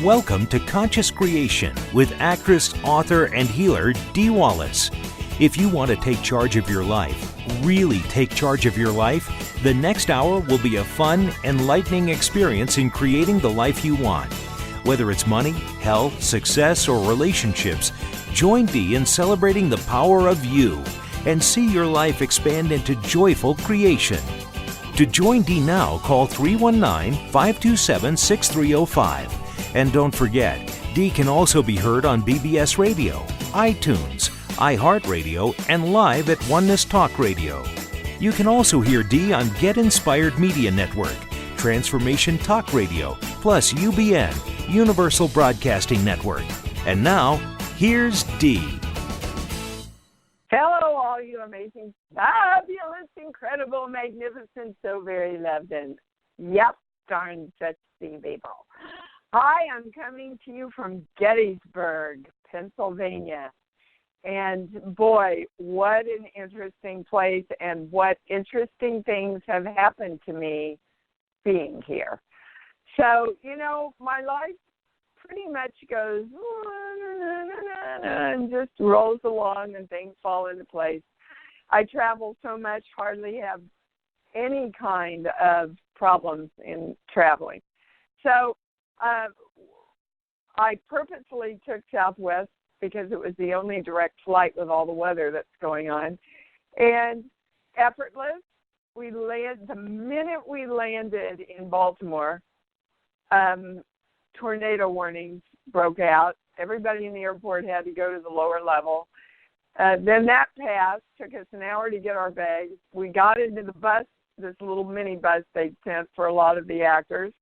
Welcome to Conscious Creation with actress, author, and healer Dee Wallace. If you want to take charge of your life, really take charge of your life, the next hour will be a fun, enlightening experience in creating the life you want. Whether it's money, health, success, or relationships, join Dee in celebrating the power of you and see your life expand into joyful creation. To join Dee now, call 319-527-6305. And don't forget, Dee can also be heard on BBS Radio, iTunes, iHeartRadio, and live at Oneness Talk Radio. You can also hear Dee on Get Inspired Media Network, Transformation Talk Radio, plus UBN, Universal Broadcasting Network. And now, here's Dee. Hello, all you amazing, fabulous, incredible, magnificent, so very loved, and yep, darn such people. Hi, I'm coming to you from Gettysburg, Pennsylvania. And boy, what an interesting place, and what interesting things have happened to me being here. So, my life pretty much goes and just rolls along and things fall into place. I travel so much, hardly have any kind of problems in traveling. So I purposely took Southwest because it was the only direct flight with all the weather that's going on. And effortless, the minute we landed in Baltimore, tornado warnings broke out. Everybody in the airport had to go to the lower level. Then that passed, took us an hour to get our bags. We got into the bus, this little mini bus they'd sent for a lot of the actors.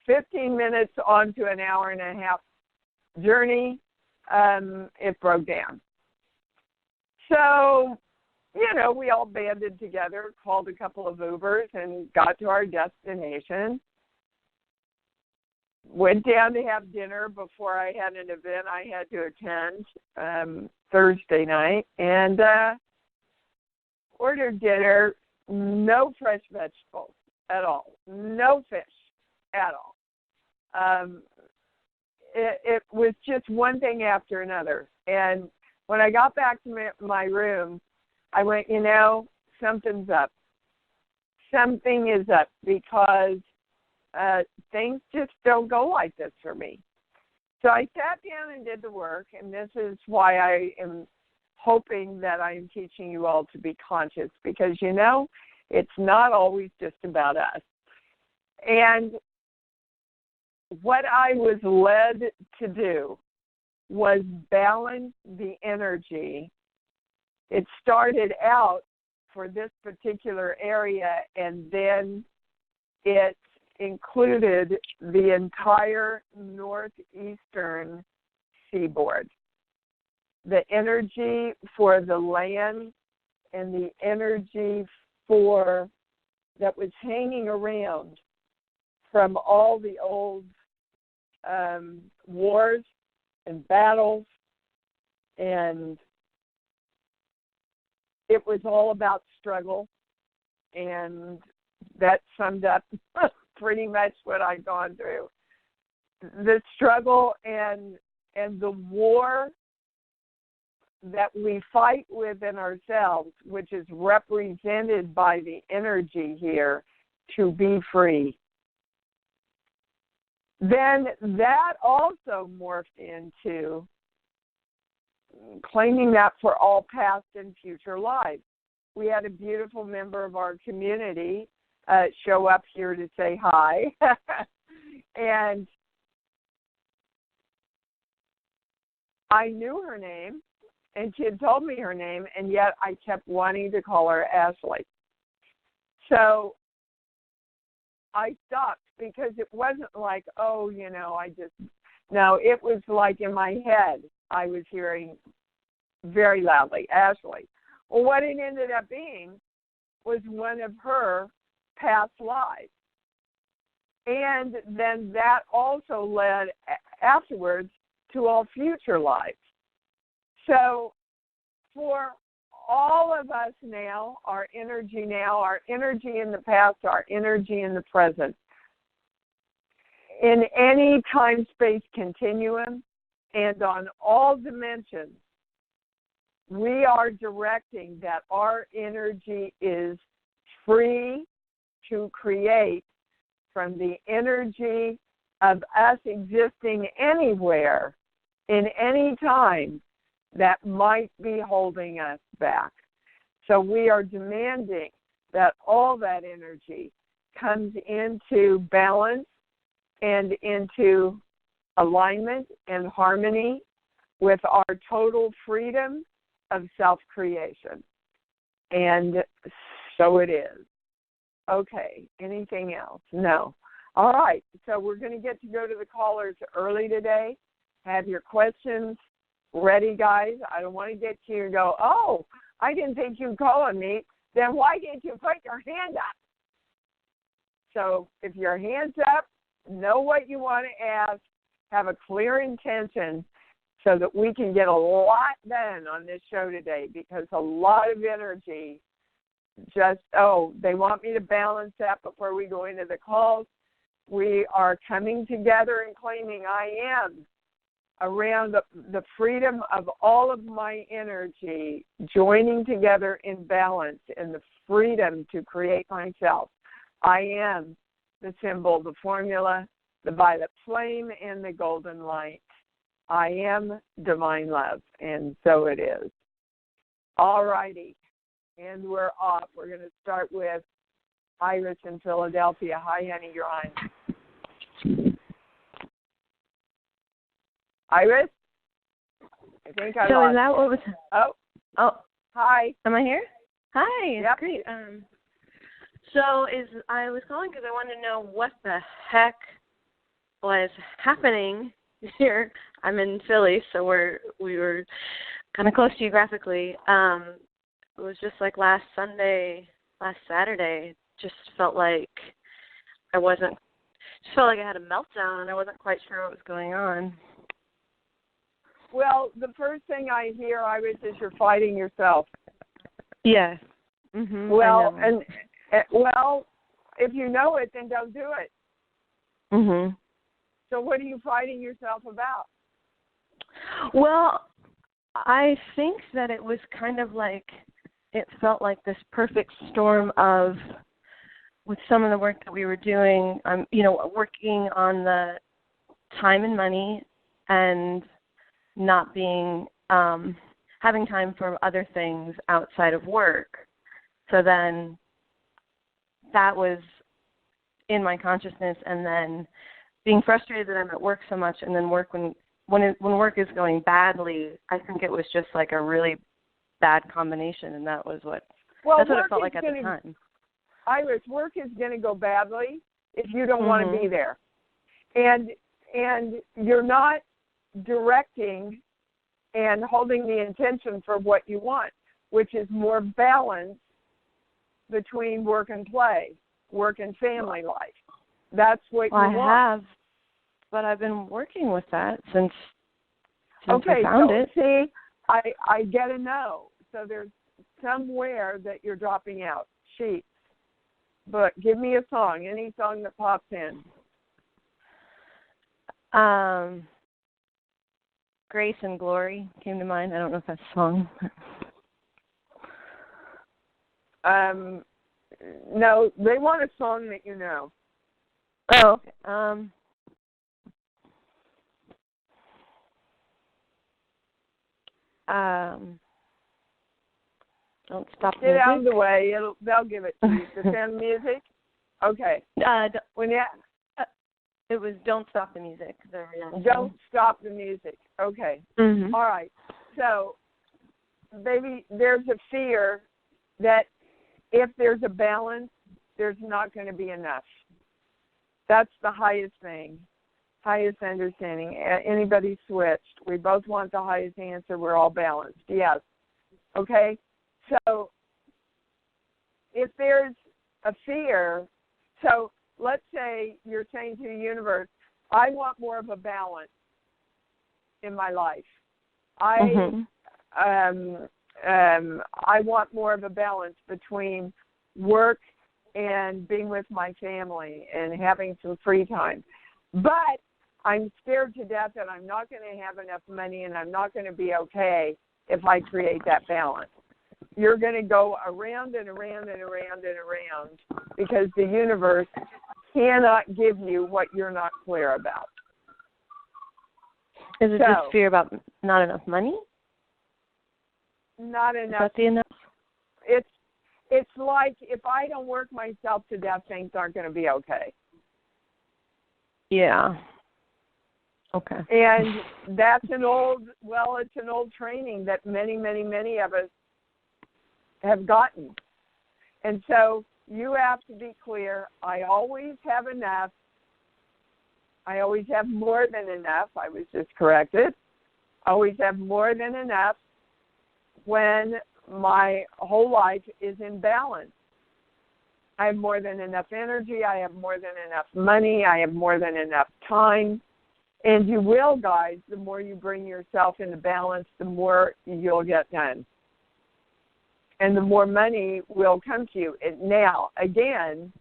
15 minutes onto an hour and a half journey, it broke down. So, we all banded together, called a couple of Ubers, and got to our destination. Went down to have dinner before I had an event I had to attend Thursday night, and ordered dinner, no fresh vegetables at all, no fish at all. It was just one thing after another. And when I got back to my room, I went, something's up. Something is up, because things just don't go like this for me. So I sat down and did the work, and this is why I am hoping that I'm teaching you all to be conscious, because, it's not always just about us. And what I was led to do was balance the energy. It started out for this particular area, and then it included the entire northeastern seaboard. The energy for the land and the energy that was hanging around from all the old wars and battles, and it was all about struggle, and that summed up pretty much what I'd gone through. The struggle and the war that we fight within ourselves, which is represented by the energy here, to be free. Then that also morphed into claiming that for all past and future lives. We had a beautiful member of our community show up here to say hi. And I knew her name, and she had told me her name, and yet I kept wanting to call her Ashley. So I stopped, because it wasn't like, no, it was like in my head I was hearing very loudly, Ashley. Well, what it ended up being was one of her past lives. And then that also led afterwards to all future lives. So for all of us now, our energy in the past, our energy in the present, in any time-space continuum and on all dimensions, we are directing that our energy is free to create from the energy of us existing anywhere in any time that might be holding us back. So we are demanding that all that energy comes into balance and into alignment and harmony with our total freedom of self-creation. And so it is. Okay, anything else? No. All right, so we're going to get to go to the callers early today. Have your questions ready, guys. I don't want to get to you and go, oh, I didn't think you'd call on me. Then why didn't you put your hand up? So if your hand's up, know what you want to ask, have a clear intention so that we can get a lot done on this show today, because a lot of energy just, they want me to balance that before we go into the calls. We are coming together and claiming I am around the freedom of all of my energy, joining together in balance in the freedom to create myself. I am the symbol, the formula, the violet flame, and the golden light. I am divine love, and so it is. All righty, and we're off. We're going to start with Iris in Philadelphia. Hi, honey, you're on. Iris? I think I So lost is that what was... Oh. Hi. Am I here? Hi. Yep. Great. I was calling because I wanted to know what the heck was happening here. I'm in Philly, so we were kind of close geographically. It was just like last Saturday, just felt like I had a meltdown and I wasn't quite sure what was going on. Well, the first thing I hear, Iris, is you're fighting yourself. Yes. Mm-hmm, well, if you know it, then don't do it. Mhm. So what are you fighting yourself about? Well, I think that it was kind of like, it felt like this perfect storm of, with some of the work that we were doing, working on the time and money and not being, having time for other things outside of work. So then that was in my consciousness, and then being frustrated that I'm at work so much, and then work when work is going badly, I think it was just like a really bad combination, and that's what it felt like at the time. Iris, work is going to go badly if you don't want to be there. And you're not directing and holding the intention for what you want, which is more balance between work and play, work and family life. That's what you want. I have, but I've been working with that since I found it. See, I get a no. So there's somewhere that you're dropping out. Sheets. But give me a song, any song that pops in. Grace and Glory came to mind. I don't know if that's a song. No, they want a song that you know. Oh, okay. Don't Stop the Music. Get out of the way. They'll give it to you. The Sound of Music? Okay. It was Don't Stop the Music. Don't Stop the Music. Okay. Mm-hmm. All right. So, baby, there's a fear that if there's a balance, there's not going to be enough. That's the highest thing, highest understanding. Anybody switched. We both want the highest answer. We're all balanced. Yes. Okay? So if there's a fear, so let's say you're saying to the universe, I want more of a balance in my life. I want more of a balance between work and being with my family and having some free time. But I'm scared to death that I'm not going to have enough money and I'm not going to be okay if I create that balance. You're going to go around and around and around and around because the universe cannot give you what you're not clear about. Is it just fear about not enough money? Not enough. Is that the enough? It's like if I don't work myself to death, things aren't going to be okay. Yeah. Okay. And that's it's an old training that many, many, many of us have gotten. And so you have to be clear, I always have enough. I always have more than enough. I was just corrected. I always have more than enough when my whole life is in balance. I have more than enough energy. I have more than enough money. I have more than enough time. And you will, guys, the more you bring yourself into balance, the more you'll get done. And the more money will come to you. Now, again,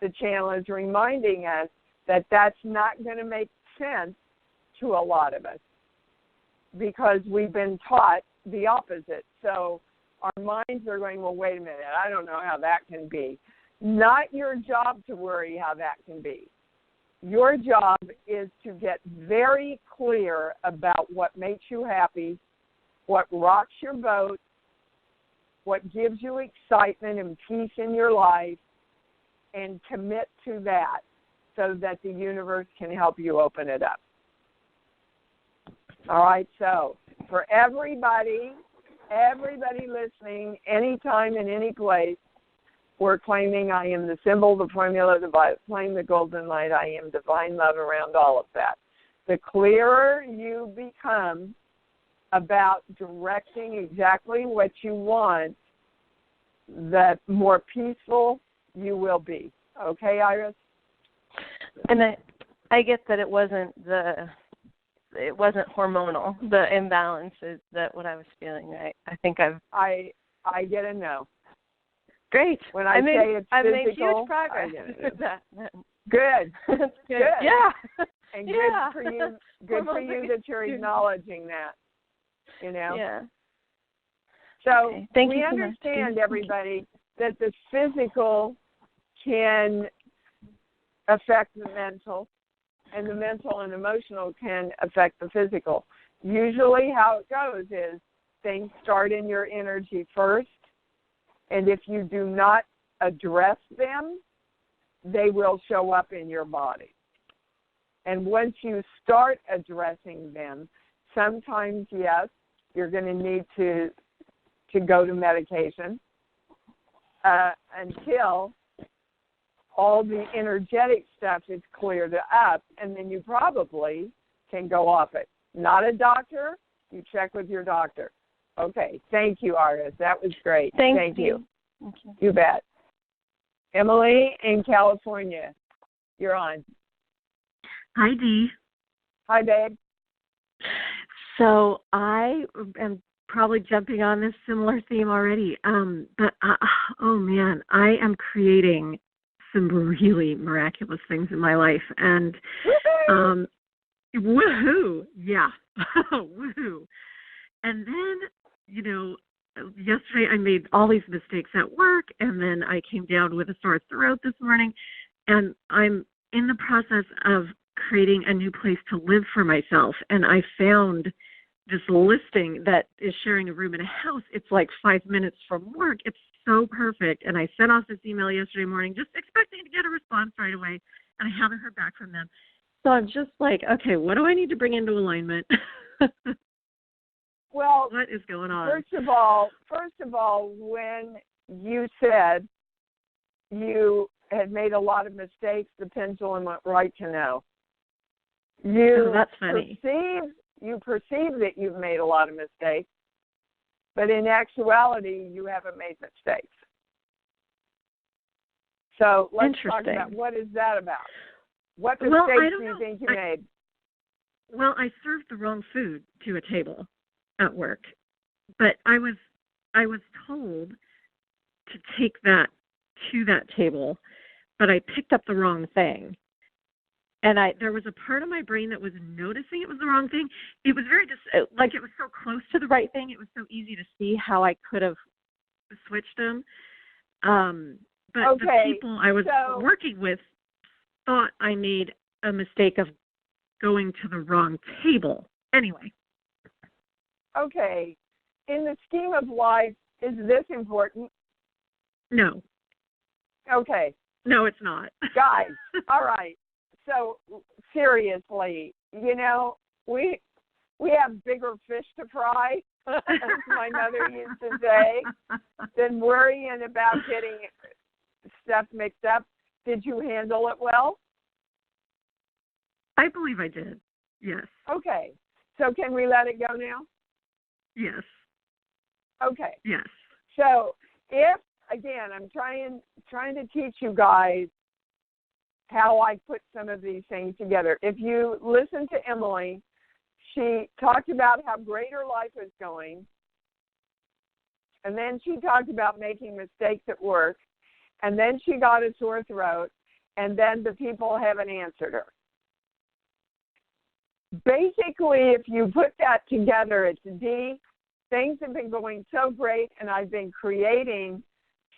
the channel is reminding us that that's not going to make sense to a lot of us because we've been taught the opposite. So our minds are going, well, wait a minute, I don't know how that can be. Not your job to worry how that can be. Your job is to get very clear about what makes you happy, what rocks your boat, what gives you excitement and peace in your life, and commit to that so that the universe can help you open it up. All right, so for everybody listening, anytime in any place, we're claiming I am the symbol, the formula, the flame, the golden light. I am divine love around all of that. The clearer you become about directing exactly what you want, the more peaceful you will be. Okay, Iris? And I get that it wasn't hormonal, the imbalance is that what I was feeling. I think I get a no. Great. When I say it's I've physical, made huge progress with that. Good. That's good. Yeah. And good yeah. for you. Good for you that you're acknowledging that. You know. Yeah. So okay. Thank we you so understand, much. everybody, that the physical can affect the mental, and the mental and emotional can affect the physical. Usually, how it goes is things start in your energy first. And if you do not address them, they will show up in your body. And once you start addressing them, sometimes, yes, you're going to need to go to medication until all the energetic stuff is cleared up, and then you probably can go off it. Not a doctor, you check with your doctor. Okay, thank you, Iris. That was great. Thank you. Thank you. You bet. Emily in California, you're on. Hi, Dee. Hi, babe. So I am probably jumping on this similar theme already, but oh man, I am creating some really miraculous things in my life, and woohoo, yeah, woohoo. And then, yesterday I made all these mistakes at work, and then I came down with a sore throat this morning, and I'm in the process of creating a new place to live for myself, and I found this listing that is sharing a room in a house. It's like 5 minutes from work. It's so perfect, and I sent off this email yesterday morning just expecting to get a response right away, and I haven't heard back from them. So I'm just like, okay, what do I need to bring into alignment? Well, what is going on? First of all, when you said you had made a lot of mistakes, the pendulum went right to no. That's funny. You perceive that you've made a lot of mistakes, but in actuality, you haven't made mistakes. So let's talk about what is that about? What mistakes do you think you made? Well, I served the wrong food to a table at work, but I was told to take that to that table, but I picked up the wrong thing. And there was a part of my brain that was noticing it was the wrong thing. It was very like it was so close to the right thing. It was so easy to see how I could have switched them. But the people I was working with thought I made a mistake of going to the wrong table. Anyway. Okay. In the scheme of life, is this important? No. Okay. No, it's not. Guys, all right. So, seriously, you know, we have bigger fish to fry, as my mother used to say, than worrying about getting stuff mixed up. Did you handle it well? I believe I did, yes. Okay. So can we let it go now? Yes. Okay. Yes. So if, again, I'm trying to teach you guys how I put some of these things together. If you listen to Emily, she talked about how great her life was going, and then she talked about making mistakes at work, and then she got a sore throat, and then the people haven't answered her. Basically, if you put that together, it's D. Things have been going so great, and I've been creating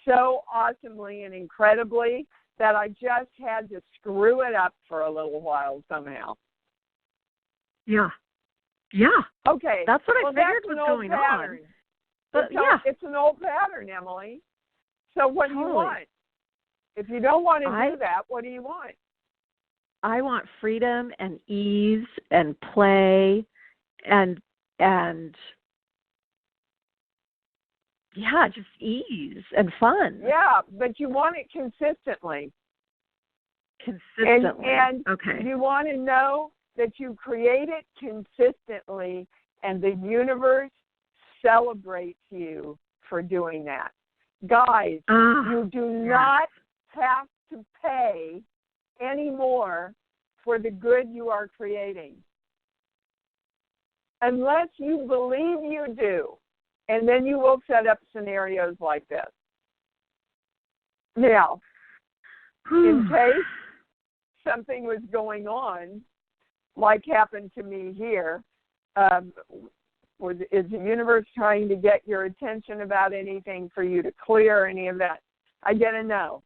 so awesomely and incredibly that I just had to screw it up for a little while somehow. Yeah. Yeah. Okay. That's what I figured was going on. But it's an old pattern, Emily. So what do you want? If you don't want to do that, what do you want? I want freedom and ease and play and yeah, just ease and fun. Yeah, but you want it consistently. Consistently. And okay. You want to know that you create it consistently, and the universe celebrates you for doing that. Guys, you do not have to pay any more for the good you are creating, unless you believe you do. And then you will set up scenarios like this. Now, in case something was going on, like happened to me here, is the universe trying to get your attention about anything for you to clear any of that? I get a no.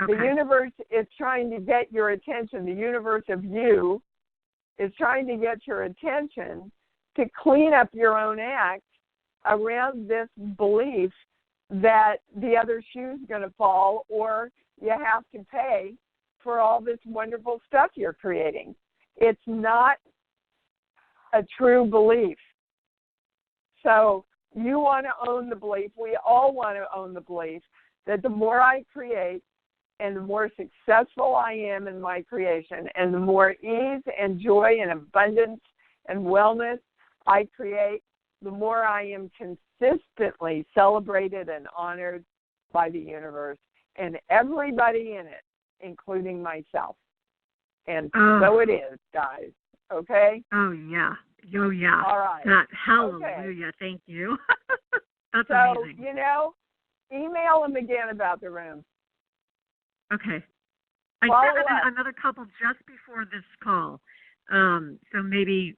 Okay. The universe is trying to get your attention. The universe of you is trying to get your attention to clean up your own act around this belief that the other shoe's going to fall or you have to pay for all this wonderful stuff you're creating. It's not a true belief. So you want to own the belief, we all want to own the belief that the more I create and the more successful I am in my creation and the more ease and joy and abundance and wellness I create, the more I am consistently celebrated and honored by the universe and everybody in it, including myself. And so it is, guys. Okay? Oh, yeah. Oh, yeah. All right. Hallelujah. Okay. Thank you. That's amazing. So, you know, email them again about the room. Okay. I sent another couple just before this call. So maybe,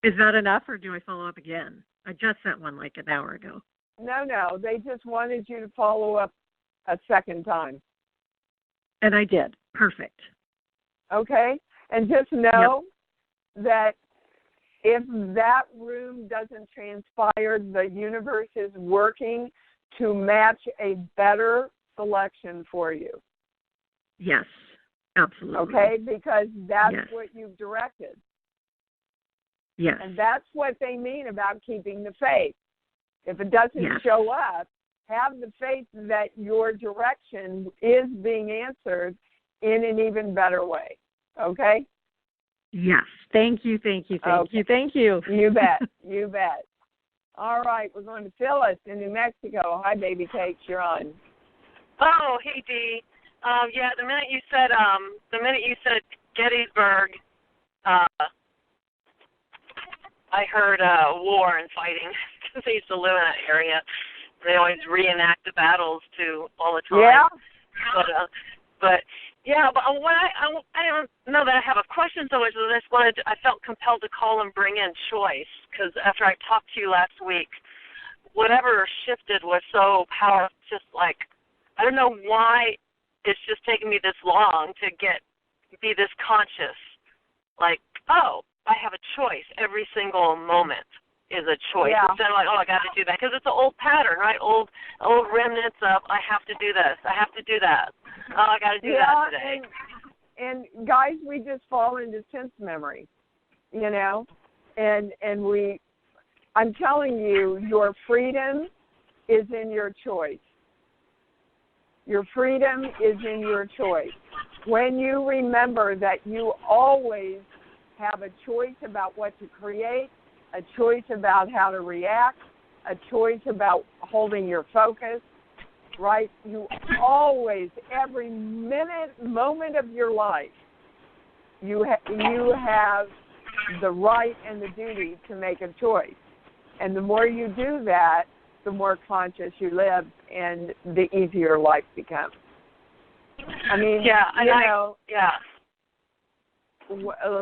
is that enough or do I follow up again? I just sent one like an hour ago. No. They just wanted you to follow up a second time. And I did. Perfect. Okay? And just know that if that room doesn't transpire, the universe is working to match a better selection for you. Yes, absolutely. Okay? Because that's what you've directed. Yes. And that's what they mean about keeping the faith. If it doesn't show up, have the faith that your direction is being answered in an even better way. Okay? Yes. Thank you. You bet. All right, we're going to Phyllis in New Mexico. Hi, baby cakes, you're on. Oh, hey, Dee. The minute you said Gettysburg, I heard war and fighting because I used to live in that area. They always reenact the battles too all the time. Yeah. But Yeah, but what I don't know that I have a question so much. I felt compelled to call and bring in choice because after I talked to you last week, whatever shifted was so powerful. Just like I don't know why it's just taken me this long to be this conscious. Like, oh, I have a choice. Every single moment is a choice. Yeah. Instead of like, oh, I got to do that, because it's an old pattern, right? Old remnants of I have to do this, I have to do that. Oh, I got to do that today. And guys, we just fall into sense memory, you know, and I'm telling you, your freedom is in your choice. Your freedom is in your choice. When you remember that you always have a choice about what to create, a choice about how to react, a choice about holding your focus, right? You always, every moment of your life, you have the right and the duty to make a choice. And the more you do that, the more conscious you live and the easier life becomes. I mean,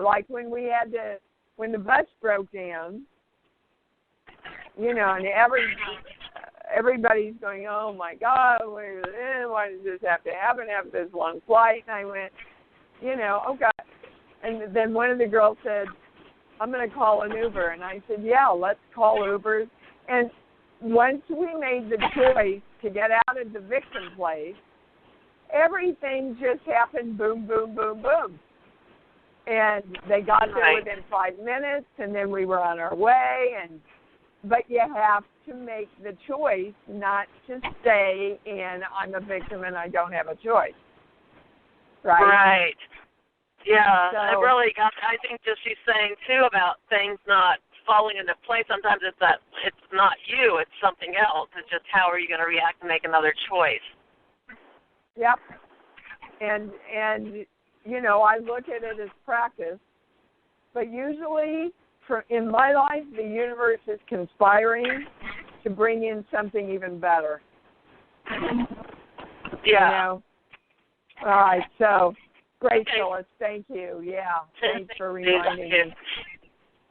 like when the bus broke down, you know, and everybody's going, oh my God, why does this have to happen after this long flight? And I went, you know, oh God. And then one of the girls said, I'm going to call an Uber. And I said, yeah, let's call Ubers. And once we made the choice to get out of the victim place, everything just happened, boom, boom, boom, boom. And they got there within 5 minutes, and then we were on our way. But you have to make the choice not to stay in, I'm a victim and I don't have a choice. Right? Right. Yeah, so, I really got. I think just she's saying too about things not falling into place. Sometimes it's that it's not you, it's something else. It's just how are you going to react and make another choice. Yep. And you know, I look at it as practice, but usually in my life, the universe is conspiring to bring in something even better. Yeah. You know? All right, so great, Phyllis. Thank you. Yeah, thanks for reminding me.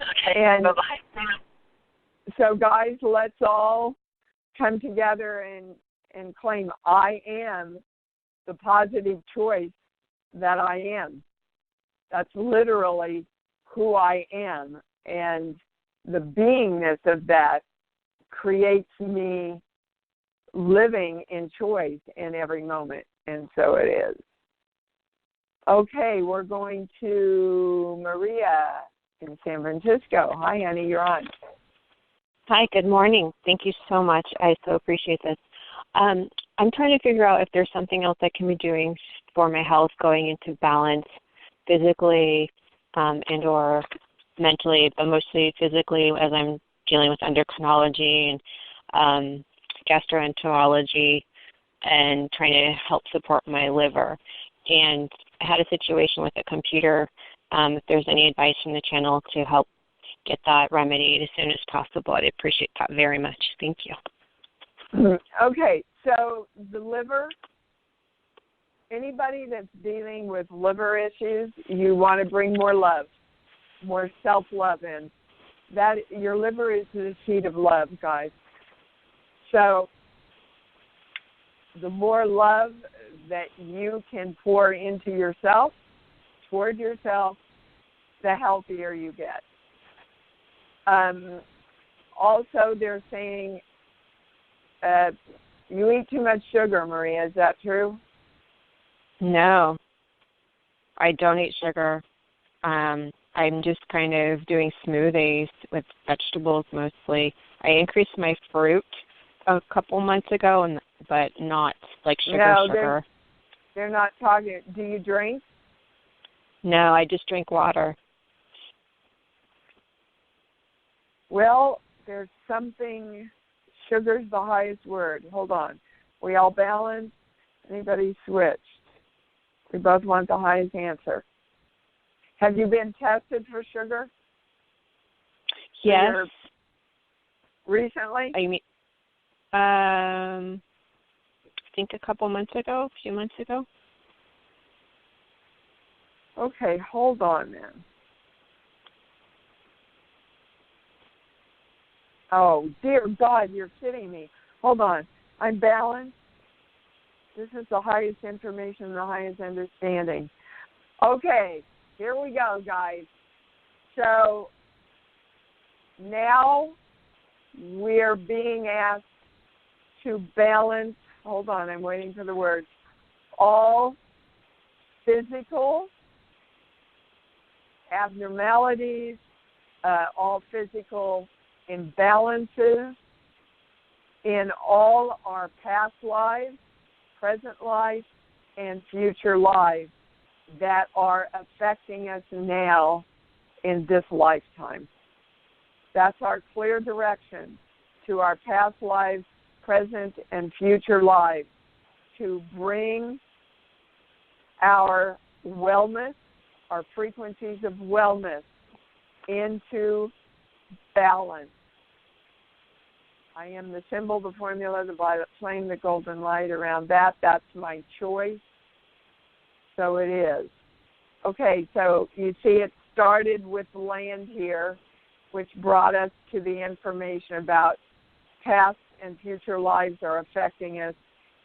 Okay, and bye-bye. So, guys, let's all come together and claim I am the positive choice that I am. That's literally who I am. And the beingness of that creates me living in choice in every moment. And so it is. Okay, we're going to Maria in San Francisco. Hi, honey, you're on. Hi, good morning. Thank you so much. I so appreciate this. I'm trying to figure out if there's something else I can be doing for my health, going into balance physically and or mentally, but mostly physically as I'm dealing with endocrinology and gastroenterology and trying to help support my liver. And I had a situation with a computer. If there's any advice from the channel to help get that remedied as soon as possible, I'd appreciate that very much. Thank you. Okay, so the liver, anybody that's dealing with liver issues, you want to bring more love, more self-love in. That your liver is the seat of love, guys. So the more love that you can pour into yourself, toward yourself, the healthier you get. Also, they're saying you eat too much sugar, Maria. Is that true? No, I don't eat sugar. I'm just kind of doing smoothies with vegetables mostly. I increased my fruit a couple months ago, but not like sugar. They're not talking. Do you drink? No, I just drink water. Well, there's something. Sugar's the highest word. Hold on. We all balance. Anybody switched? We both want the highest answer. Have you been tested for sugar? Yes. Recently? I mean, I think a few months ago. Okay, hold on then. Oh, dear God, you're kidding me. Hold on. I'm balanced. This is the highest information, the highest understanding. Okay, here we go, guys. So now we're being asked to balance, hold on, I'm waiting for the words, all physical abnormalities, all physical imbalances in all our past lives, present life, and future lives that are affecting us now in this lifetime. That's our clear direction to our past lives, present, and future lives to bring our wellness, our frequencies of wellness into balance. I am the symbol, the formula, the violet flame, the golden light. Around that, that's my choice. So it is. Okay, so you see it started with land here, which brought us to the information about past and future lives are affecting us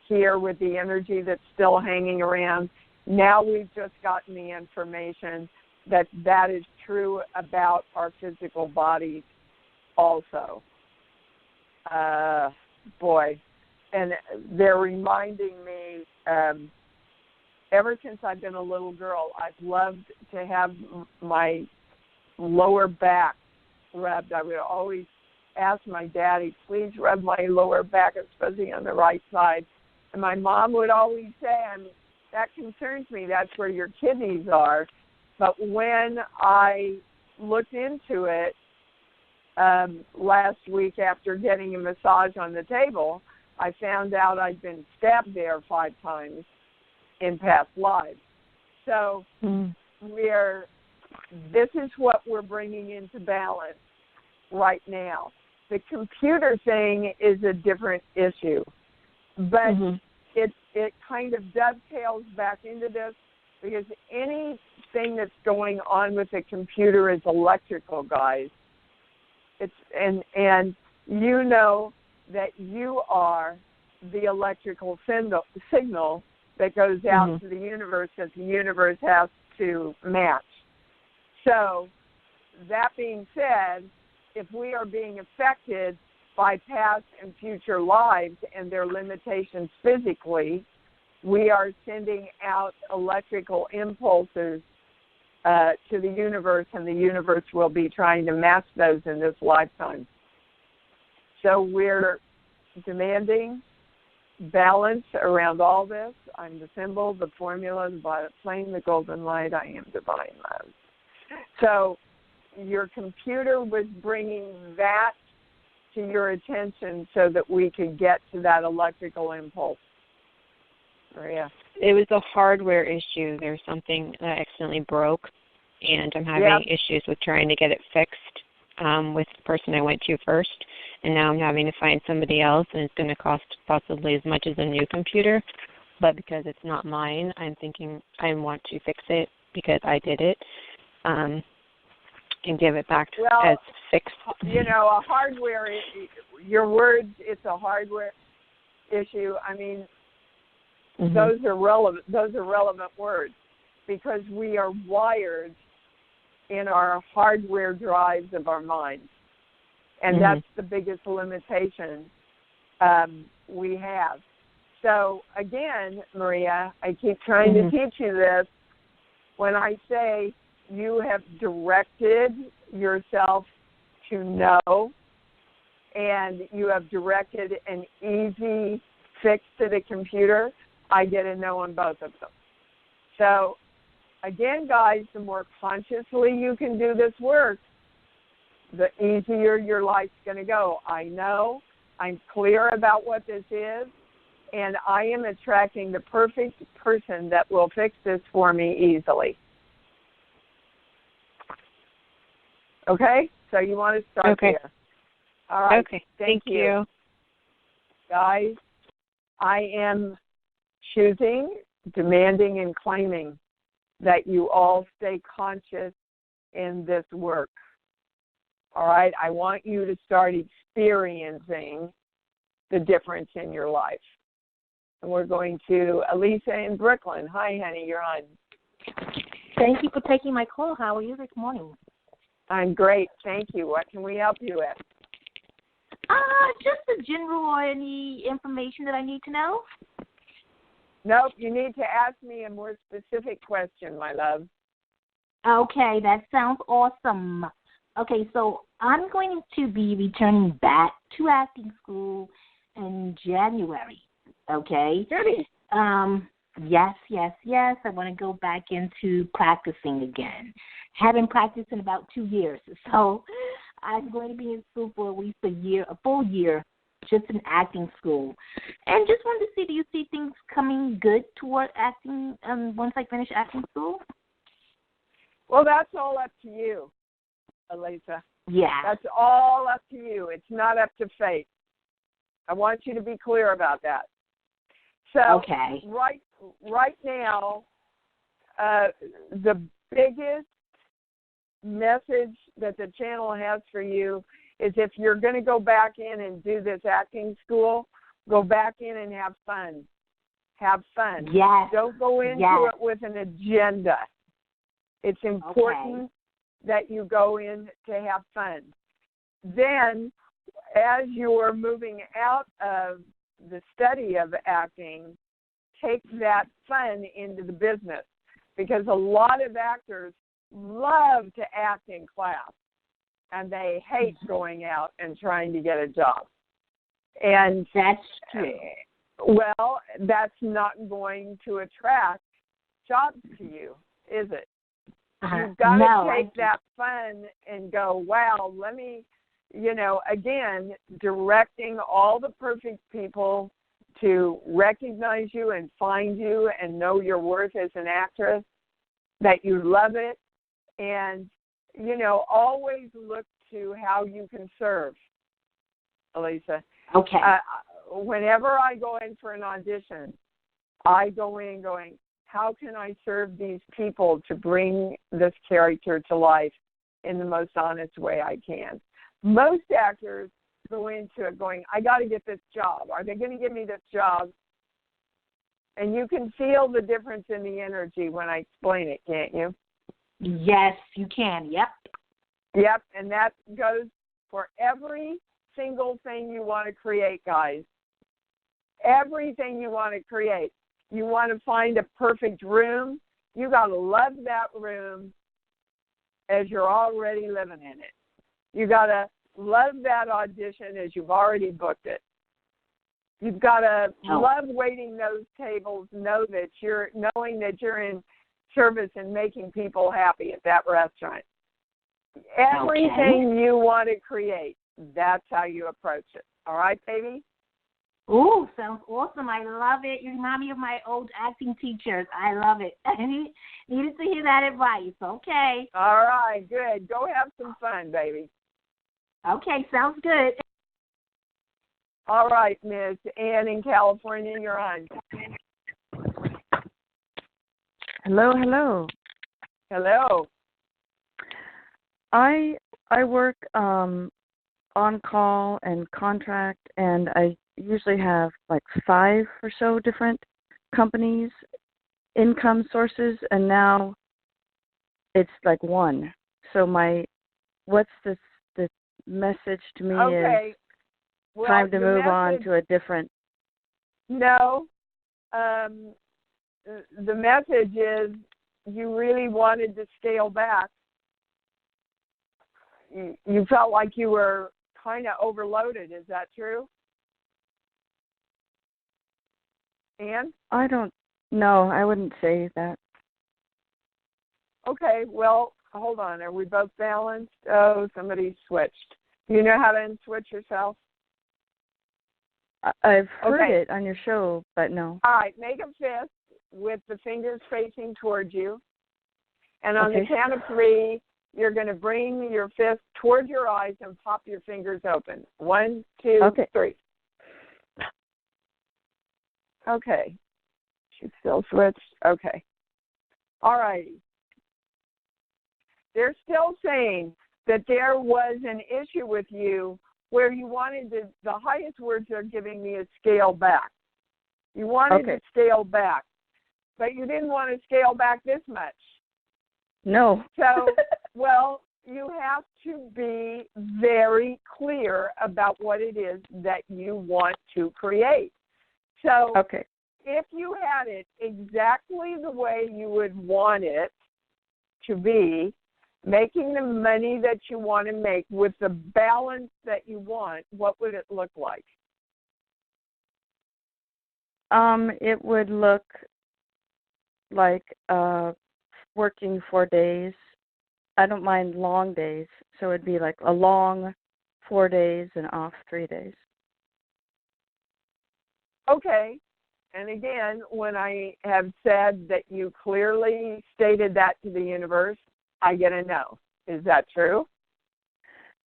here with the energy that's still hanging around. Now we've just gotten the information that that is true about our physical bodies also. Boy, and they're reminding me, ever since I've been a little girl, I've loved to have my lower back rubbed. I would always ask my daddy, please rub my lower back, especially on the right side. And my mom would always say, that concerns me, that's where your kidneys are. But when I looked into it last week after getting a massage on the table, I found out I'd been stabbed there 5 times in past lives. So this is what we're bringing into balance right now. The computer thing is a different issue, but it kind of dovetails back into this because anything that's going on with the computer is electrical, guys. And you know that you are the electrical signal that goes out to the universe that the universe has to match. So that being said, if we are being affected by past and future lives and their limitations physically, we are sending out electrical impulses to the universe, and the universe will be trying to match those in this lifetime. So we're demanding balance around all this. I'm the symbol, the formula, the violet flame, the golden light. I am divine love. So your computer was bringing that to your attention so that we could get to that electrical impulse. Maria. It was a hardware issue. There's something that accidentally broke, and I'm having issues with trying to get it fixed with the person I went to first, and now I'm having to find somebody else, and it's going to cost possibly as much as a new computer. But because it's not mine, I'm thinking I want to fix it because I did it and give it back as fixed. You know, a hardware, your words, it's a hardware issue. I mean, those are relevant words because we are wired in our hardware drives of our minds. And that's the biggest limitation we have. So, again, Maria, I keep trying to teach you this. When I say you have directed yourself to know and you have directed an easy fix to the computer, I get a no on both of them. So, again, guys, the more consciously you can do this work, the easier your life's going to go. I know. I'm clear about what this is, and I am attracting the perfect person that will fix this for me easily. Okay? So you want to start there. All right. Okay. Thank you. Guys, I am choosing, demanding, and claiming that you all stay conscious in this work. All right? I want you to start experiencing the difference in your life. And we're going to Elisa in Brooklyn. Hi, honey, you're on. Thank you for taking my call. How are you this morning? I'm great. Thank you. What can we help you with? Just the general or any information that I need to know. Nope, you need to ask me a more specific question, my love. Okay, that sounds awesome. Okay, so I'm going to be returning back to acting school in January. Okay. Goody. Yes. I want to go back into practicing again. Haven't practiced in about 2 years, so I'm going to be in school for at least a full year, just in acting school. And just wanted to see, do you see things coming good toward acting once I finish acting school? Well, that's all up to you, Elisa. Yeah. That's all up to you. It's not up to fate. I want you to be clear about that. So okay. Right now, the biggest message that the channel has for you is if you're going to go back in and do this acting school, go back in and have fun. Have fun. Yes. Don't go into it with an agenda. It's important that you go in to have fun. Then, as you're moving out of the study of acting, take that fun into the business, because a lot of actors love to act in class and they hate going out and trying to get a job. And that's true. Well, that's not going to attract jobs to you, is it? You've got to take that fun and go, wow, let me, again, directing all the perfect people to recognize you and find you and know your worth as an actress, that you love it, and, always look to how you can serve, Elisa. Okay. Whenever I go in for an audition, I go in going, how can I serve these people to bring this character to life in the most honest way I can? Most actors go into it going, I got to get this job. Are they going to give me this job? And you can feel the difference in the energy when I explain it, can't you? Yes, you can. Yep, and that goes for every single thing you want to create, guys. Everything you want to create. You want to find a perfect room, you got to love that room as you're already living in it. You got to love that audition as you've already booked it. You've got to love waiting those tables, knowing that you're in service and making people happy at that restaurant. Everything you want to create, that's how you approach it. All right, baby? Ooh, sounds awesome. I love it. You remind me of my old acting teachers. I love it. I needed to hear that advice. Okay. All right, good. Go have some fun, baby. Okay, sounds good. All right, Miss Ann in California, you're on. Hello. Hello. I work on call and contract, and I usually have like 5 or so different companies, income sources, and now it's like 1. So what's the message to me is time to move on to a different. No. The message is you really wanted to scale back. You felt like you were kind of overloaded. Is that true? Ann? I don't know. I wouldn't say that. Okay, well, hold on. Are we both balanced? Oh, somebody switched. Do you know how to unswitch yourself? I've heard it on your show, but no. All right, make a fist with the fingers facing towards you. And on the count of 3, you're going to bring your fist towards your eyes and pop your fingers open. 1, 2, 3. Okay. She's still switched? Okay. All righty. They're still saying that there was an issue with you where you wanted to, the highest words they're giving me is scale back. You wanted to scale back, but you didn't want to scale back this much. No. So, well, you have to be very clear about what it is that you want to create. So, if you had it exactly the way you would want it to be, making the money that you want to make with the balance that you want, what would it look like? It would look like working 4 days. I don't mind long days, so it'd be like a long 4 days and off 3 days. Okay. And again, when I have said that you clearly stated that to the universe, I get a no. Is that true?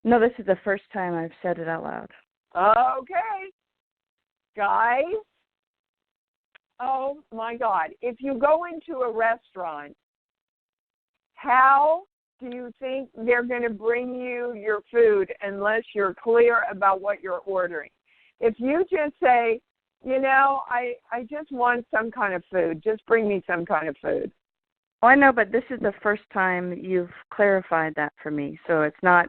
No, this is the first time I've said it out loud. Okay. Guys, oh my God. If you go into a restaurant, how do you think they're going to bring you your food unless you're clear about what you're ordering? If you just say, you know, I just want some kind of food, just bring me some kind of food. Oh, I know, but this is the first time you've clarified that for me, so it's not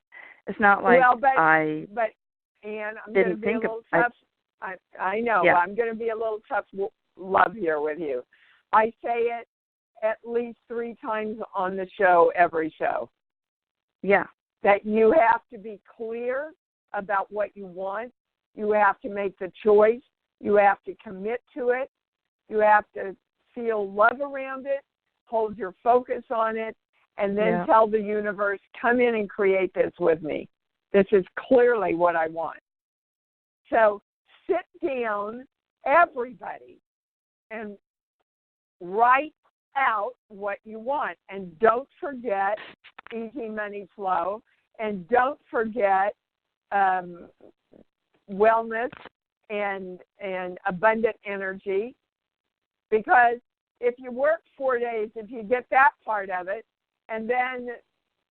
like I Anne, I'm didn't going to be a think little of. tough. I know, Yeah. but I'm going to be a little tough love here with you. I say it at least 3 times on the show, every show. Yeah. That you have to be clear about what you want. You have to make the choice. You have to commit to it. You have to feel love around it. Hold your focus on it, and then tell the universe, come in and create this with me. This is clearly what I want. So sit down, everybody, and write out what you want. And don't forget easy money flow, and don't forget wellness and abundant energy, because if you work 4 days, if you get that part of it, and then,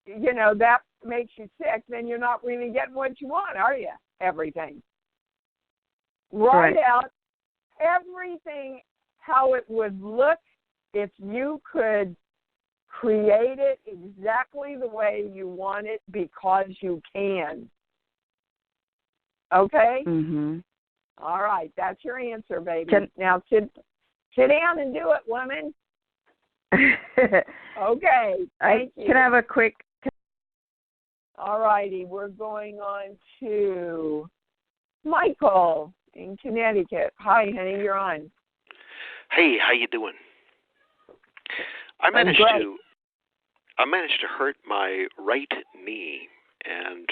you know, that makes you sick, then you're not really getting what you want, are you? Everything. Write out everything, how it would look if you could create it exactly the way you want it, because you can. Okay? Mm-hmm. All right, that's your answer, baby. Now sit down and do it, woman. Okay. Thank you. Can I have a quick... All righty. We're going on to Michael in Connecticut. Hi, honey. You're on. Hey, how you doing? I managed to hurt my right knee, and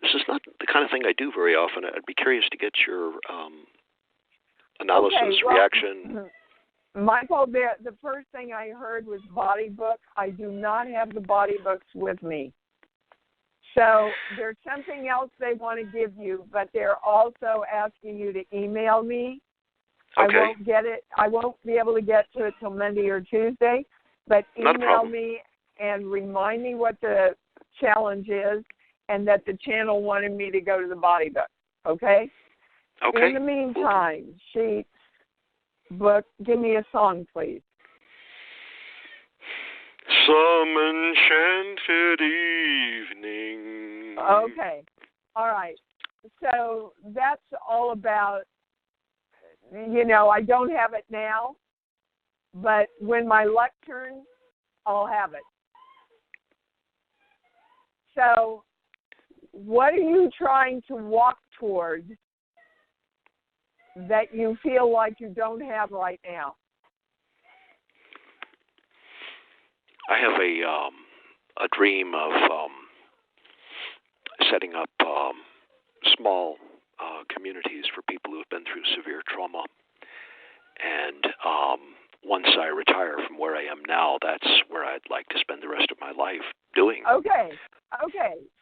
this is not the kind of thing I do very often. I'd be curious to get your analysis, reaction. Michael, the first thing I heard was body book. I do not have the body books with me. So there's something else they want to give you, but they're also asking you to email me. Okay. I won't get it. I won't be able to get to it till Monday or Tuesday, but email me and remind me what the challenge is, and that the channel wanted me to go to the body book. Okay? Okay. In the meantime, sheets, book, give me a song, please. Some enchanted evening. Okay. All right. So that's all about, you know, I don't have it now, but when my luck turns, I'll have it. So what are you trying to walk toward that you feel like you don't have right now? I have a dream of setting up small communities for people who have been through severe trauma. And once I retire from where I am now, that's where I'd like to spend the rest of my life doing. Okay.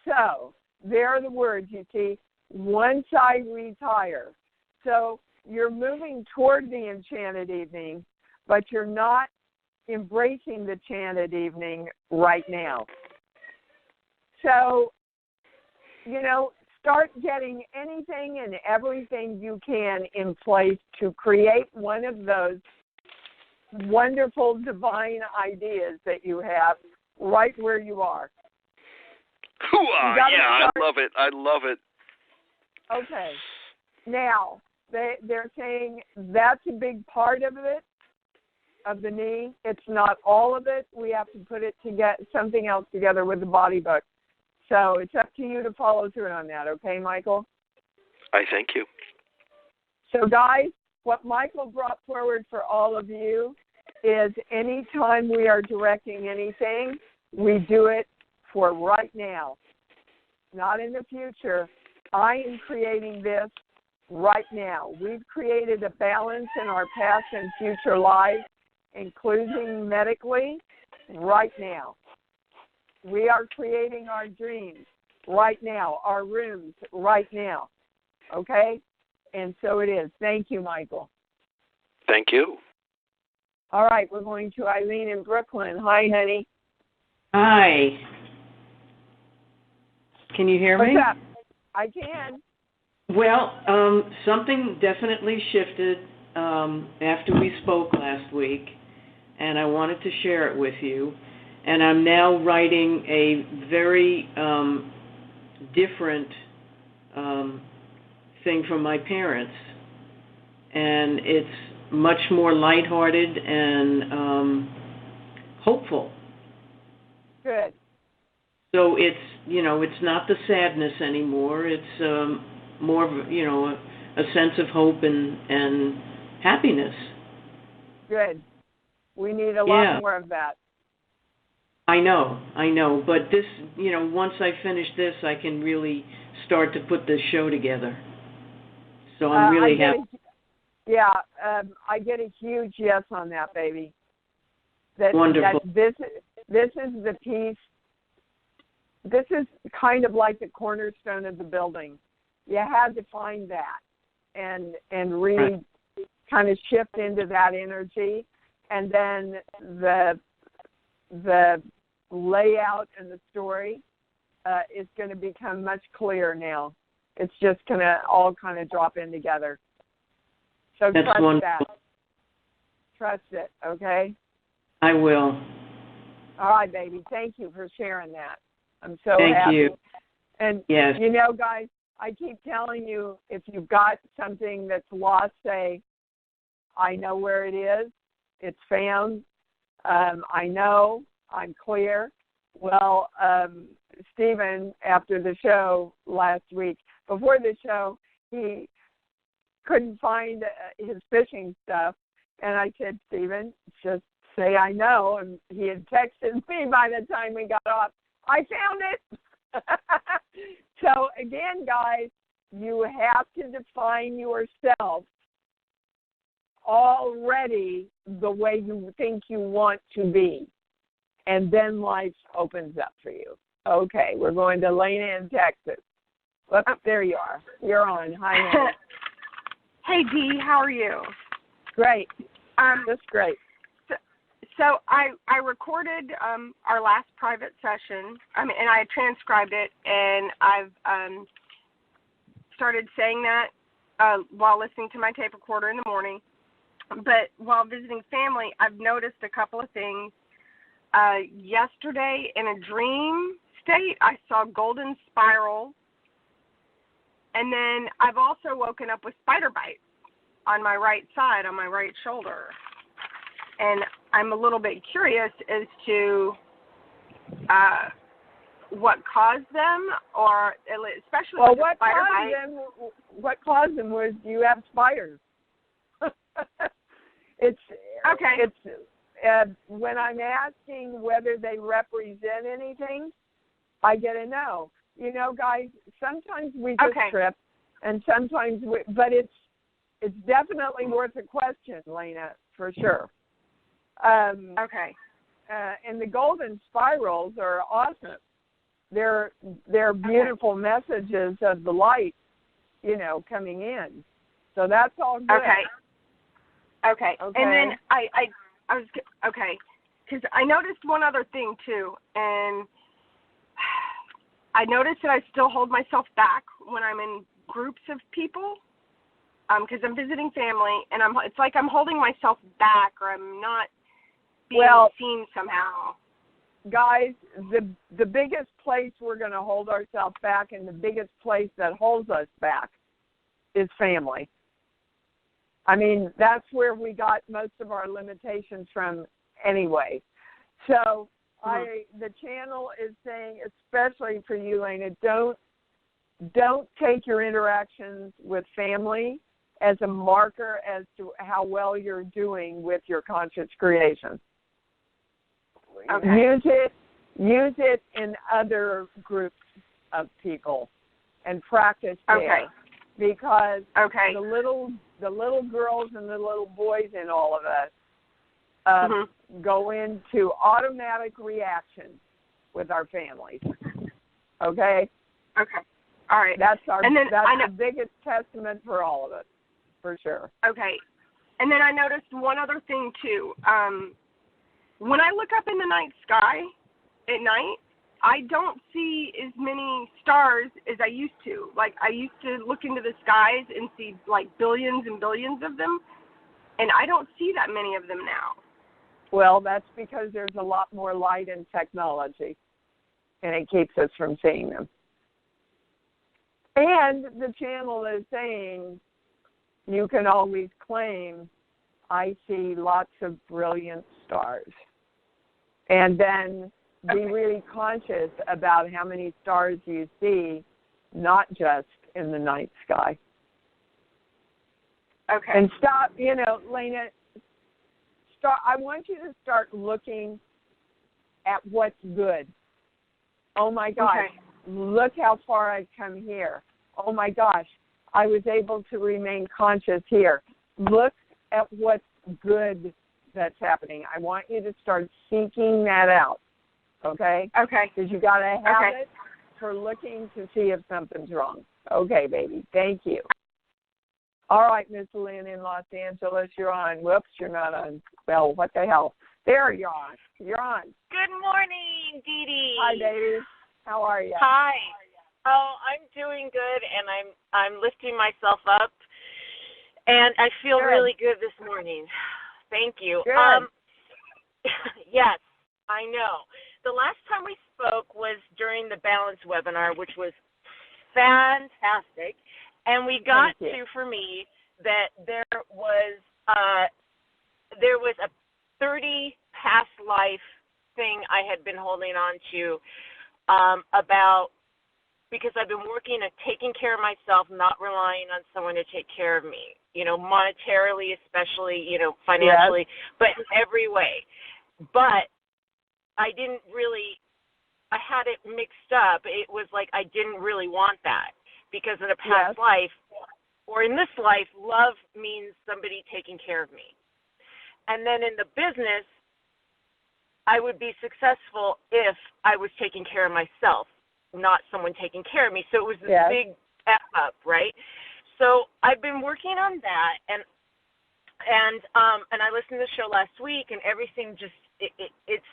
So there are the words, you see. Once I retire. So you're moving toward the enchanted evening, but you're not embracing the chanted evening right now. So, start getting anything and everything you can in place to create one of those wonderful divine ideas that you have right where you are. Yeah, I love it. I love it. Okay. Now, they're saying that's a big part of it, of the knee. It's not all of it. We have to put it together, something else together with the body book. So it's up to you to follow through on that, okay, Michael? I thank you. So, guys, what Michael brought forward for all of you is anytime we are directing anything, we do it for right now, not in the future. I am creating this right now. We've created a balance in our past and future lives, including medically, right now. We are creating our dreams right now, our rooms right now, okay? And so it is. Thank you, Michael. Thank you. All right, we're going to Eileen in Brooklyn. Hi, honey. Hi. Can you hear me? What's up? I can. Well, something definitely shifted after we spoke last week, and I wanted to share it with you. And I'm now writing a very different thing from my parents. And it's much more lighthearted and hopeful. Good. So it's, it's not the sadness anymore. It's more of, a sense of hope and happiness. Good. We need a lot more of that. I know. But this, once I finish this, I can really start to put this show together. So I'm really happy. I get a huge yes on that, baby. Wonderful. That this is the piece. This is kind of like the cornerstone of the building. You had to find that and really kind of shift into that energy, and then the layout and the story is going to become much clearer now. It's just going to all kind of drop in together. So that's trust wonderful. that. Trust it, okay? I will. All right, baby. Thank you for sharing that. I'm so happy. Thank you. And, yes. Guys, I keep telling you, if you've got something that's lost, say, I know where it is. It's found. I know. I'm clear. Well, Stephen, after the show last week, before the show, he couldn't find his fishing stuff. And I said, Stephen, just say I know. And he had texted me by the time we got off. I found it. So, again, guys, you have to define yourself already the way you think you want to be. And then life opens up for you. Okay, we're going to Lena in Texas. Whoops, there you are. You're on. Hi, Lena. Hey, Dee, how are you? Great. That's great. So I recorded our last private session, and I transcribed it, and I've started saying that while listening to my tape recorder in the morning. But while visiting family, I've noticed a couple of things. Yesterday, in a dream state, I saw golden spirals, and then I've also woken up with spider bites on my right side, on my right shoulder. And I'm a little bit curious as to what caused them, or especially with the spider bite. What caused them was you have spiders. It's okay. It's when I'm asking whether they represent anything, I get a no. Guys, sometimes we just trip, and sometimes but it's definitely worth a question, Lena, for sure. Okay. And the golden spirals are awesome. They're beautiful messages of the light, coming in. So that's all good. Okay. And then I was okay. because I noticed one other thing too, and I noticed that I still hold myself back when I'm in groups of people, because I'm visiting family, and it's like I'm holding myself back, or I'm not being seen somehow. Guys, the biggest place we're going to hold ourselves back, and the biggest place that holds us back, is family. I mean, that's where we got most of our limitations from anyway. So the channel is saying, especially for you, Lena, don't take your interactions with family as a marker as to how well you're doing with your conscious creation. Okay. Use it in other groups of people and practice there. Okay. Because the little girls and the little boys in all of us go into automatic reactions with our families. Okay? Okay. All right. That's the biggest testament for all of us, for sure. Okay. And then I noticed one other thing too. When I look up in the night sky at night, I don't see as many stars as I used to. Like, I used to look into the skies and see, like, billions and billions of them, and I don't see that many of them now. Well, that's because there's a lot more light and technology, and it keeps us from seeing them. And the channel is saying you can always claim, I see lots of brilliant stars. And then be really conscious about how many stars you see, not just in the night sky. Okay. And stop, Lena, I want you to start looking at what's good. Oh, my gosh, look how far I've come here. Oh, my gosh, I was able to remain conscious here. Look at what's good that's happening. I want you to start seeking that out. Okay? Okay. Because you got to have it for looking to see if something's wrong. Okay, baby. Thank you. All right, Miss Lynn in Los Angeles, you're on. Whoops, you're not on. Well, what the hell? There, you're on. You're on. Good morning, Dee Dee. Hi, baby. How are you? Hi. Oh, I'm doing good, and I'm lifting myself up, and I feel really good this morning. Thank you. Good. Yes, I know. The last time we spoke was during the Balance webinar, which was fantastic, and we got to, for me, that there was a 30 past life thing I had been holding on to about, because I've been working at taking care of myself, not relying on someone to take care of me, monetarily especially, financially, but in every way. But I didn't really, I had it mixed up. It was like I didn't really want that, because in a past life, or in this life, love means somebody taking care of me. And then in the business, I would be successful if I was taking care of myself, not someone taking care of me. So it was this big F up, right? So I've been working on that, and I listened to the show last week, and everything just it's.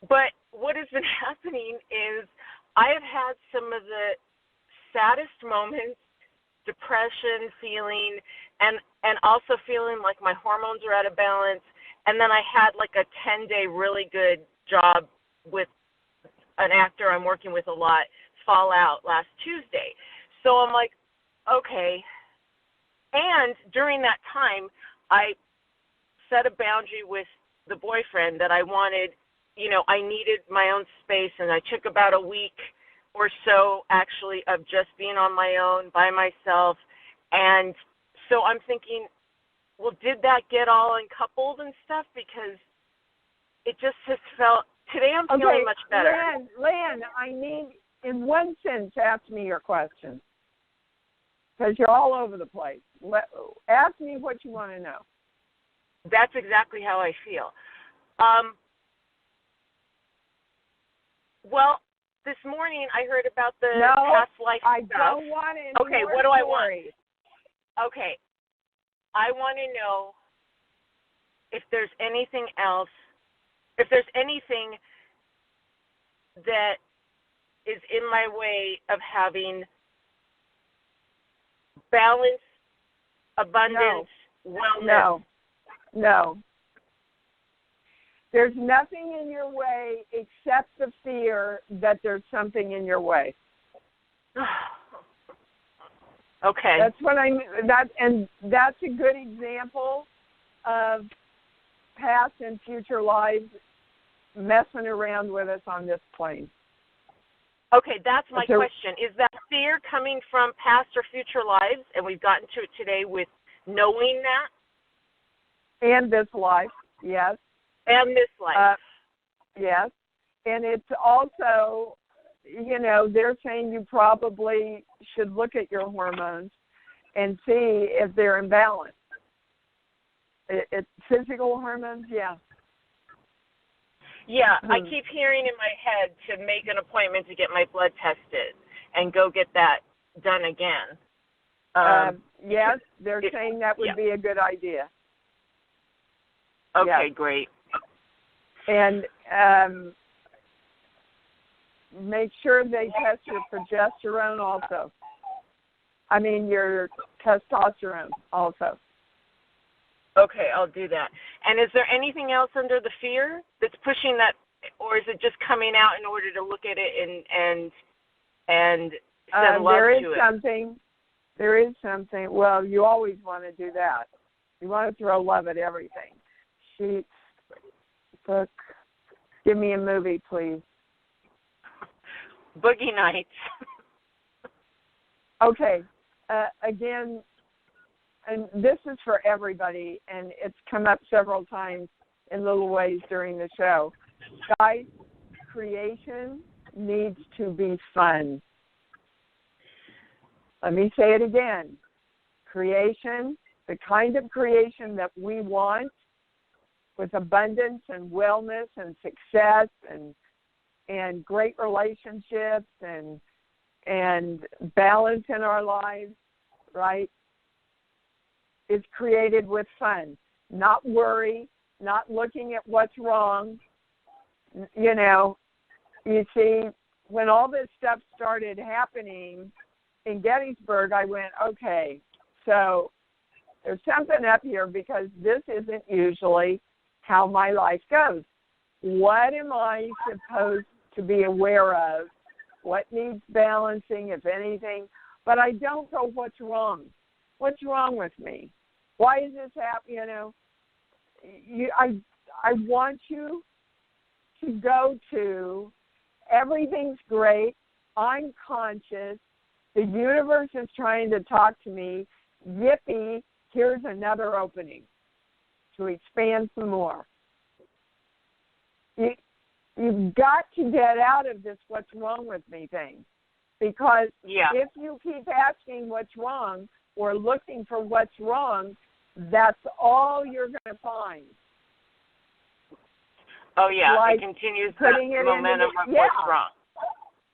But what has been happening is I have had some of the saddest moments, depression feeling, and also feeling like my hormones are out of balance. And then I had like a 10-day really good job with an actor I'm working with a lot fall out last Tuesday. So I'm like, okay. And during that time, I set a boundary with the boyfriend that I wanted, I needed my own space, and I took about a week or so actually of just being on my own by myself. And so I'm thinking, well, did that get all uncoupled and stuff? Because it just has felt, today I'm feeling much better. Lynn, I need, in one sentence, ask me your question. Because you're all over the place. Ask me what you want to know. That's exactly how I feel. Well, this morning I heard about the past life I stuff. don't want any Okay, more what do I stories. want? Okay, I want to know if there's anything else if there's anything that is in my way of having balance, abundance, wellness. No. There's nothing in your way except the fear that there's something in your way. Okay. That's what that's a good example of past and future lives messing around with us on this plane. Okay, that's my question. Is that fear coming from past or future lives? And we've gotten to it today with knowing that? And this life, yes. And this life. Yes. And it's also, they're saying you probably should look at your hormones and see if they're in balance. It's physical hormones, yeah. Yeah, I keep hearing in my head to make an appointment to get my blood tested and go get that done again. Yes, they're saying that would be a good idea. Okay, yes. Great. And make sure they test your progesterone also. I mean, your testosterone also. Okay, I'll do that. And is there anything else under the fear that's pushing that, or is it just coming out in order to look at it and send love to it? There is something. Well, you always want to do that. You want to throw love at everything. Sheets, book. Give me a movie, please. Boogie Nights. Okay. Again, and this is for everybody, and it's come up several times in little ways during the show. Guys, creation needs to be fun. Let me say it again. Creation, the kind of creation that we want, with abundance and wellness and success and great relationships and balance in our lives, right, is created with fun, not worry, not looking at what's wrong. You see, when all this stuff started happening in Gettysburg, I went, okay, so there's something up here because this isn't usually how my life goes. What am I supposed to be aware of? What needs balancing, if anything? But I don't go, what's wrong? What's wrong with me? Why is this happening? I want you to go to everything's great. I'm conscious. The universe is trying to talk to me. Yippee, here's another opening to expand some more. You've got to get out of this what's wrong with me thing. Because if you keep asking what's wrong or looking for what's wrong, that's all you're going to find. Oh, yeah, like it continues the momentum of what's wrong.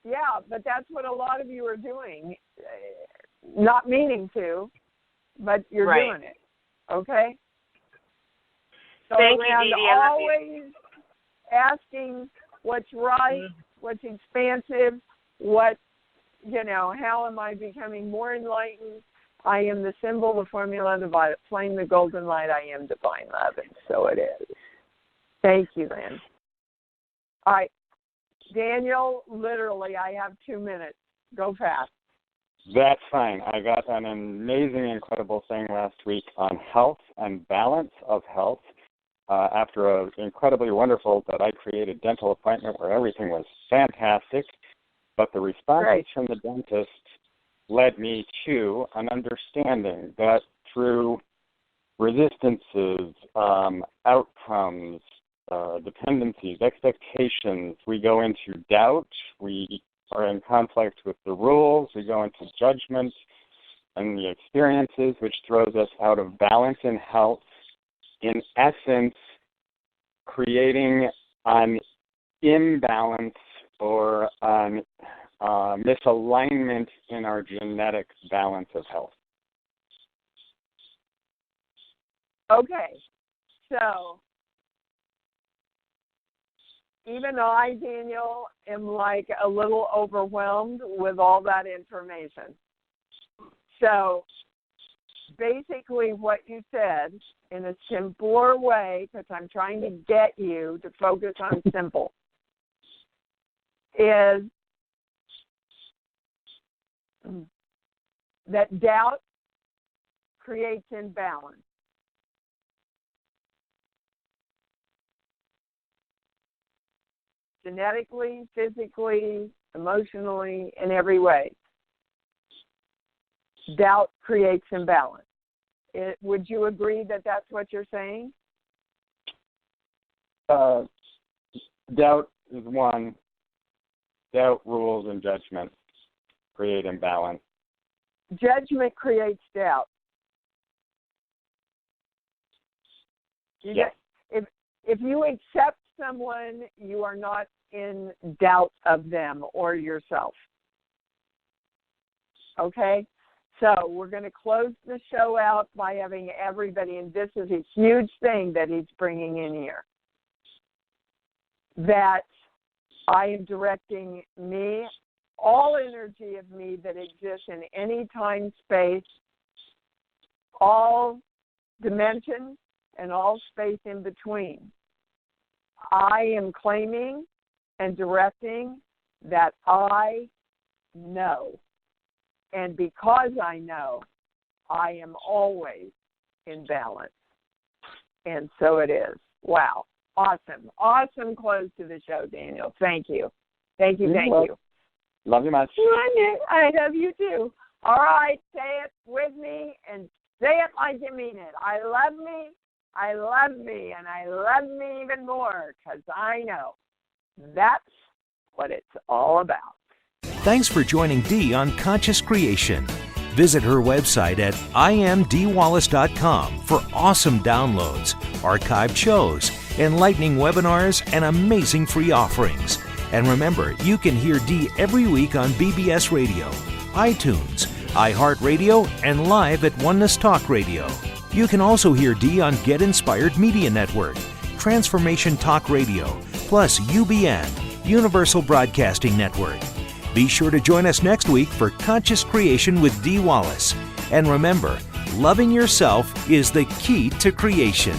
Yeah, but that's what a lot of you are doing. Not meaning to, but you're doing it. Okay? So Thank you, Dee. Always asking what's right, what's expansive, how am I becoming more enlightened? I am the symbol, the formula, the flame, the golden light. I am divine love, and so it is. Thank you, Lynn. All right. Daniel, literally, I have 2 minutes. Go fast. That's fine. I got an amazing, incredible thing last week on health and balance of health. After an incredibly wonderful that I created dental appointment where everything was fantastic, but the responses from the dentist led me to an understanding that through resistances, outcomes, dependencies, expectations, we go into doubt, we are in conflict with the rules, we go into judgment and the experiences, which throws us out of balance in health, in essence, creating an imbalance or an misalignment in our genetic balance of health. Okay, so even I, Daniel, am like a little overwhelmed with all that information. So basically what you said in a simpler way, because I'm trying to get you to focus on simple, is that doubt creates imbalance. Genetically, physically, emotionally, in every way. Doubt creates imbalance. Would you agree that that's what you're saying? Doubt is one. Doubt, rules, and judgment create imbalance. Judgment creates doubt. Yes. If you accept someone, you are not in doubt of them or yourself. Okay? So we're going to close the show out by having everybody, and this is a huge thing that he's bringing in here, that I am directing me, all energy of me that exists in any time, space, all dimensions, and all space in between. I am claiming and directing that I know. And because I know, I am always in balance. And so it is. Wow. Awesome. Awesome close to the show, Daniel. Thank you. Thank you. Thank you. Love you much. I love you too. All right. Say it with me and say it like you mean it. I love me. I love me. And I love me even more because I know that's what it's all about. Thanks for joining Dee on Conscious Creation. Visit her website at imdwallace.com for awesome downloads, archived shows, enlightening webinars, and amazing free offerings. And remember, you can hear Dee every week on BBS Radio, iTunes, iHeartRadio, and live at Oneness Talk Radio. You can also hear Dee on Get Inspired Media Network, Transformation Talk Radio, plus UBN, Universal Broadcasting Network. Be sure to join us next week for Conscious Creation with Dee Wallace. And remember, loving yourself is the key to creation.